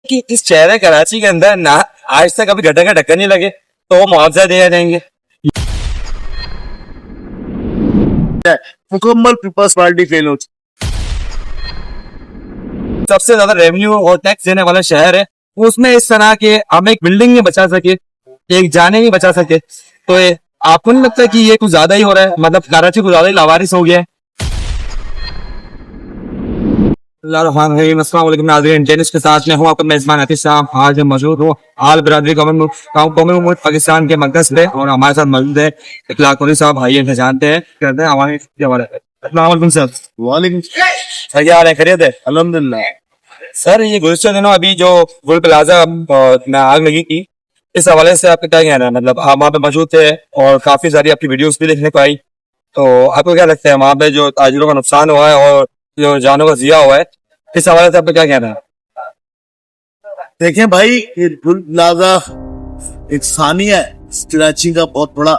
कि इस शहर कराची के अंदर ना आज तक अभी गटर का ढक्कन नहीं लगे तो वो मुआवजा दिया जाएंगे। मुकम्मल पीपल्स पार्टी फेल हो। सबसे ज्यादा रेवेन्यू और टैक्स देने वाला शहर है, उसमें इस तरह के हम एक बिल्डिंग नहीं बचा सके, एक जाने नहीं बचा सके, तो आपको नहीं लगता कि ये कुछ ज्यादा ही हो रहा है? मतलब कराची कुछ ज्यादा ही लावारिस हो गया है। नाज़रीन, टेनिस के साथ में हूँ आपका मेजबान आतिश साहब। आज मौजूद हूँ आल बिरादरी कौमी पाकिस्तान के मरकज पे और हमारे साथ मौजूद है इखलाक कुरैशी साहब। भाई इन्हें जानते हैं, करते हैं हमारे अस्सलाम वालेकुम सर। वालेकुम सर, क्या हाल है? खैरियत है? अल्हम्दुलिल्लाह। सर, ये गुज़िश्ता दिनों अभी जो गुल प्लाजा में आग लगी थी, इस हवाले से आपका क्या कहना है? मतलब आप वहाँ पे मौजूद थे और काफी सारी आपकी वीडियोस भी देखने को आई, तो आपको क्या लगता है वहाँ पे जो ताजिरों का नुकसान हुआ है और जो जानों का जिया हुआ है, इस हवाले से आपका क्या कहना है? देखें भाई, ये गुल प्लाजा एक सानिया है कराची का बहुत बड़ा।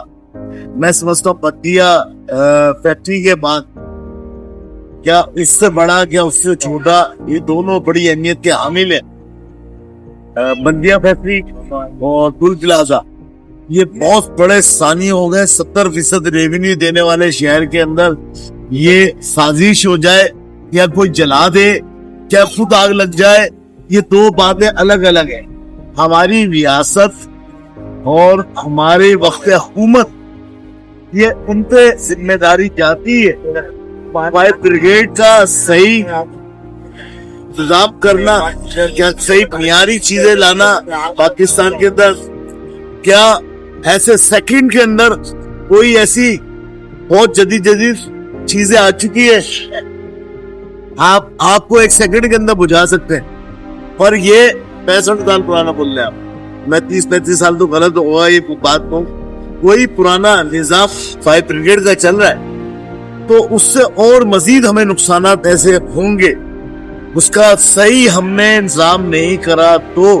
मैं समझता हूँ बतिया फैक्ट्री के बाद क्या इससे बड़ा क्या उससे छोटा, ये दोनों बड़ी अहमियत के हामिल है। बंदिया फैक्ट्री और गुल प्लाजा ये बहुत बड़े सानी हो गए। 70% रेवेन्यू देने वाले शहर के अंदर ये साजिश हो जाए या कोई जला दे, क्या खुद आग लग जाए, ये दो बातें अलग अलग है। हमारी रियासत और हमारे वक्त हुकूमत, ये उन पे जिम्मेदारी जाती है फायर ब्रिगेड का सही इंतजाम करना, क्या सही बुनियादी चीजें लाना पाकिस्तान के अंदर। क्या ऐसे सेकंड के अंदर कोई ऐसी बहुत जदीद चीजें आ चुकी है, आपको एक सेकंड के अंदर बुझा सकते हैं। पर ये 65 साल पुराना बोल रहे हैं आप। मैं 30-35 साल तो गलत होगा ये बात को। कोई पुराना निजाम फायर ब्रिगेड का चल रहा है तो उससे और मजीद हमें नुकसान ऐसे होंगे। उसका सही हमने इंतजाम नहीं करा तो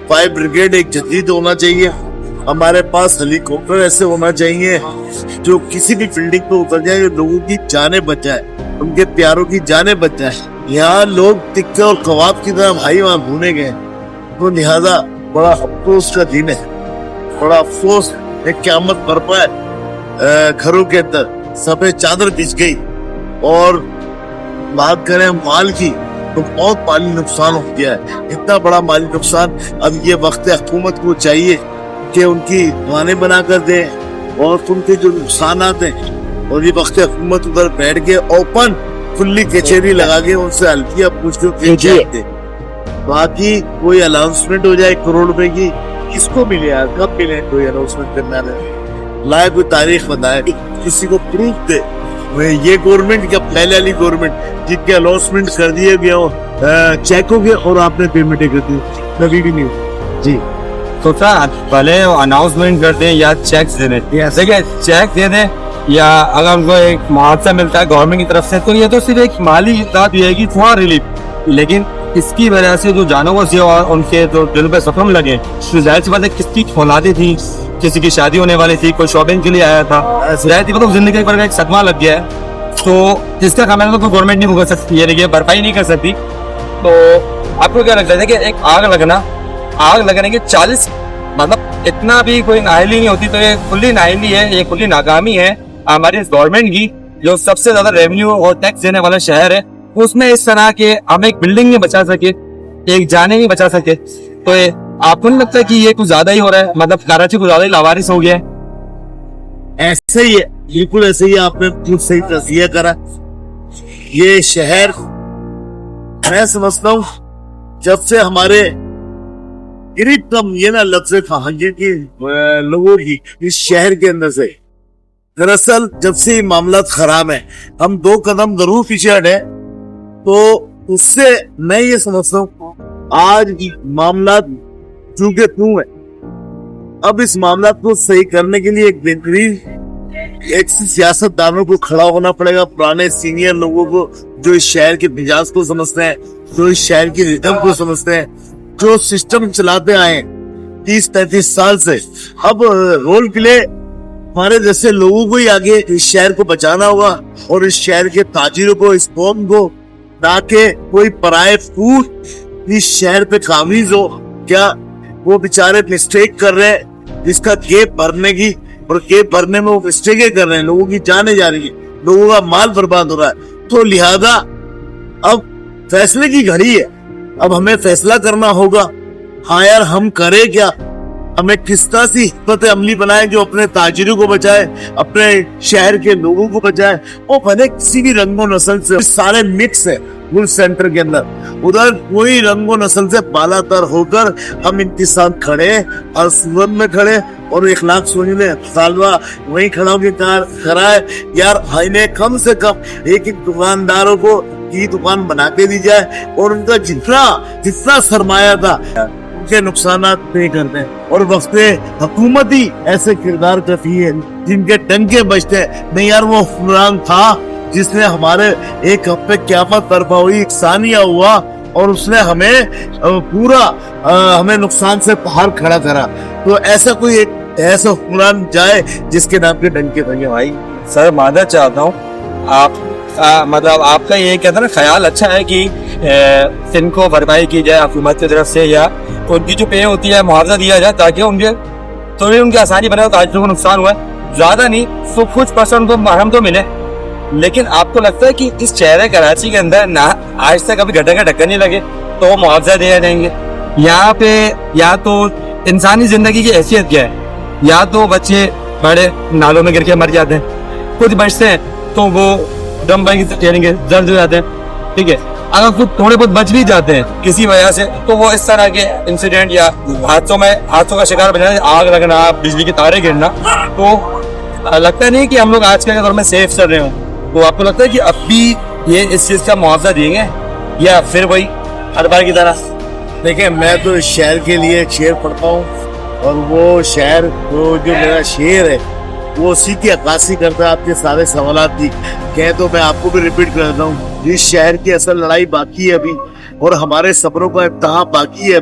फायर ब्रिगेड एक जदीद होना चाहिए। हमारे पास हेलीकॉप्टर ऐसे होना चाहिए जो किसी भी बिल्डिंग पे उतर जाए, लोगों की जानें बचाए, उनके प्यारों की जानें बचाए। यहाँ लोग टिक्के और कबाब की तरह भाई वहां भूने गए, तो लिहाजा बड़ा अफसोस का दिन है, बड़ा अफसोस। एक क़यामत बरपा है घरों के अंदर, सफेद चादर बिछ गई। और बात करें माल की तो बहुत माली नुकसान हो गया है, इतना बड़ा माली नुकसान। अब ये वक्त हुकूमत को चाहिए कि उनकी दुकानें बना कर दे और उनके जो नुकसान आते हैं, और ये वक्त हुकूमत उधर बैठ के ओपन खुली कचहरी लगा के उनसे हल्कियां पूछ के बाकी कोई अनाउंसमेंट हो जाए करोड़ रुपए की, किसको मिले यार, कब मिले? कोई अनाउंसमेंट करना है, लाए कोई तारीख बताए, किसी को प्रूफ दे। ये गवर्नमेंट क्या पहले वाली गवर्नमेंट जिनके अनाउंसमेंट कर दिए गए हो चेकों के और आपने पेमेंटें कर दी, कभी भी नहीं जी। तो सर, पहले अनाउंसमेंट कर दें या चेक दे दें, देखिए चेक दे दें या अगर उनको एक मुआवजा मिलता है गवर्नमेंट की तरफ से, तो ये तो सिर्फ एक माली इमदाद दिएगी, थोड़ा रिलीफ। लेकिन इसकी वजह से जो जानों को जिया और उनके जो दिल पे जख्म लगे, जाहिर सी बात है किसकी औलादें थी, किसी की शादी होने वाली थी, कोई शॉपिंग के लिए आया था, जाहिर सी बात है जिंदगी पर एक सदमा लग गया है, तो इसका खामियाजा तो गवर्नमेंट नहीं भुगत सकती है, ये भरपाई नहीं कर सकती। तो आपको क्या लगता है कि एक आग लगने के 40 मतलब इतना भी कोई नाअहली नहीं होती, तो ये खुली नाअहली है, ये खुली नाकामी है हमारी इस गवर्नमेंट की, जो सबसे ज्यादा रेवेन्यू और टैक्स देने वाला शहर है, उसमें इस तरह के हम एक बिल्डिंग नहीं बचा सके, एक जाने नहीं बचा सके, तो आपको नहीं लगता कि ये कुछ ज्यादा ही हो रहा है? मतलब कराची कुछ ज्यादा ही लावारिस हो गया है। ऐसे ही है, बिल्कुल ऐसे ही आपने कुछ सही तस्वीर करा। ये शहर मैं समझता हूँ जब से हमारे कम ये ना लफ्ज़ कहांगे कि लोगों की इस शहर के अंदर से, दरअसल जब से मामला खराब है, हम 2 कदम जरूर पीछे हटे, तो उससे मैं ये समझता हूँ आज मामला चूंकि तू है, अब इस मामला को सही करने के लिए एक बेहतरीन एक सियासतदानों को खड़ा होना पड़ेगा, पुराने सीनियर लोगों को जो इस शहर के मिजाज को समझते हैं, जो इस शहर की रिदम को समझते हैं, जो सिस्टम चलाते आए 30-35 साल से। अब रोल प्ले हमारे जैसे लोगों को ही आगे इस शहर को बचाना होगा और इस शहर के ताजिरों को, इस कौम को, ताकि कोई पराये फूट इस शहर पे काबिज हो, क्या वो बेचारे मिस्टेक कर रहे हैं इसका गेप भरने की, और गेप भरने में वो मिस्टेकें कर रहे हैं, लोगों की जाने जा रही है, लोगों का माल बर्बाद हो रहा है। तो लिहाजा अब फैसले की घड़ी है, अब हमें फैसला करना होगा। हाँ यार, हम करें क्या, हमें किस तरह से हिकमत अमली बनाए जो अपने ताजिरों को बचाए, अपने शहर के लोगों को बचाए। वो भले किसी भी रंगो नस्ल से, सारे मिक्स है गुल सेंटर के अंदर, उधर कोई रंगो नस्ल से बालातर होकर हम इंतजाम खड़े, हर सूरत में खड़े, और इखलाक सोचने सालवा वही खड़ा होकर कराए यार, इन्हें कम से कम एक दुकानदारों को की दुकान बना के दी जाए, और उनका जितना सरमाया था के नुकसानात पे करते हैं। और वक्त हुकूमत ही ऐसे किरदार करती है जिनके टंके बजते हैं। नहीं यार, वो हुक्मरान था जिसने हमारे एक हफ्ते क़यामत बर्पा हुई, सानिया हुआ, और उसने हमें पूरा हमें नुकसान से बाहर खड़ा करा। तो ऐसा कोई एक ऐसा हुक्मरान जाए जिसके नाम के डंके बजे। भाई सर मानना चाहता हूँ, आप मतलब आपका ये कहता ना ख्याल अच्छा है कि इनको भरपाई की जाए हुकूमत की तरफ से, या उनकी जो पे होती है मुआवजा दिया जाए, ताकि उनके थोड़ी उनकी आसानी बने। ताजिरों को नुकसान हुआ है ज्यादा नहीं, तो कुछ परसेंट तो मरहम तो मिले। लेकिन आपको लगता है कि इस शहर कराची के अंदर ना आज तक अभी गटर का ढक्कन नहीं लगे तो मुआवजा दिया जाएंगे? यहाँ पे या तो इंसानी जिंदगी की हैसियत क्या है, या तो बच्चे बड़े नालों में गिर के मर जाते हैं, कुछ बचते हैं तो वो दम भाई की दर्द हो जाते हैं, ठीक है। अगर कुछ थोड़े बहुत बच भी जाते हैं किसी वजह से, तो वो इस तरह के इंसिडेंट या हादसों का शिकार बन जाते, आग लगना, बिजली के तारे गिरना। तो लगता नहीं कि हम लोग आज के दौर में सेफ चल रहे हो। तो आपको लगता है कि अब भी ये इस चीज का मुआवजा देंगे, या फिर वही हर बार की तरह? देखिए, मैं तो इस शहर के लिए एक शेर पढ़ता हूँ, और वो शहर वो जो मेरा शेर है वो उसी की अक्कासी करता है आपके सारे सवालात की। कहे तो मैं आपको भी रिपीट कर देता हूँ, इस शहर की असल लड़ाई बाकी है अभी, और हमारे सब्रों का इम्तिहान बाकी है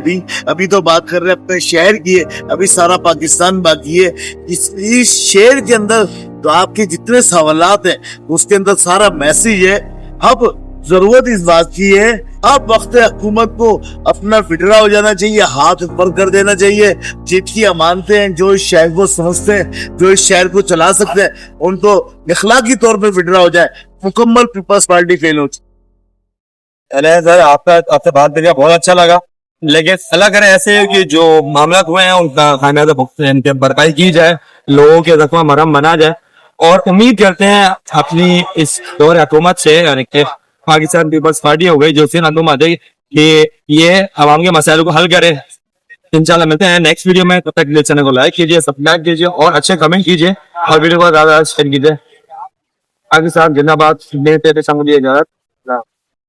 अभी तो बात कर रहे हैं अपने शहर की है, अभी सारा पाकिस्तान बाकी है। इस शहर के अंदर तो आपके जितने सवालात हैं उसके अंदर सारा मैसेज है। अब जरूरत इस बात की है, अब वक्त है हुकूमत को अपना फिटरा हो जाना चाहिए, हाथ ऊपर कर देना चाहिए। जितनी अमानतें हैं, जो इस शहर को समझते हैं, जो इस शहर को चला सकते हैं, उनको इखलाकी तौर पे फिटरा हो जाए, मुकम्मल पीपल्स पार्टी फेल हो। सर आपसे बात करके बहुत अच्छा लगा, लेकिन अल्लाह करे ऐसे कि जो मामला हुए हैं उनका खामियाजा भरपाई की जाए, लोगों के जख्मा मरहम बना जाए। और उम्मीद करते हैं अपनी इस दौर हुकूमत से, यानी कि पाकिस्तान पीपल्स पार्टी हो गई, जो फिर आ जाएगी, कि ये अवाम के मसाइल को हल करे। इंशाल्लाह मिलते हैं नेक्स्ट वीडियो में। तब तक चैनल को लाइक कीजिए, सब्सक्राइब कीजिए, और अच्छे कमेंट कीजिए, और वीडियो को ज्यादा शेयर कीजिए। पाकिस्तान जिंदाबाद। इजाजत।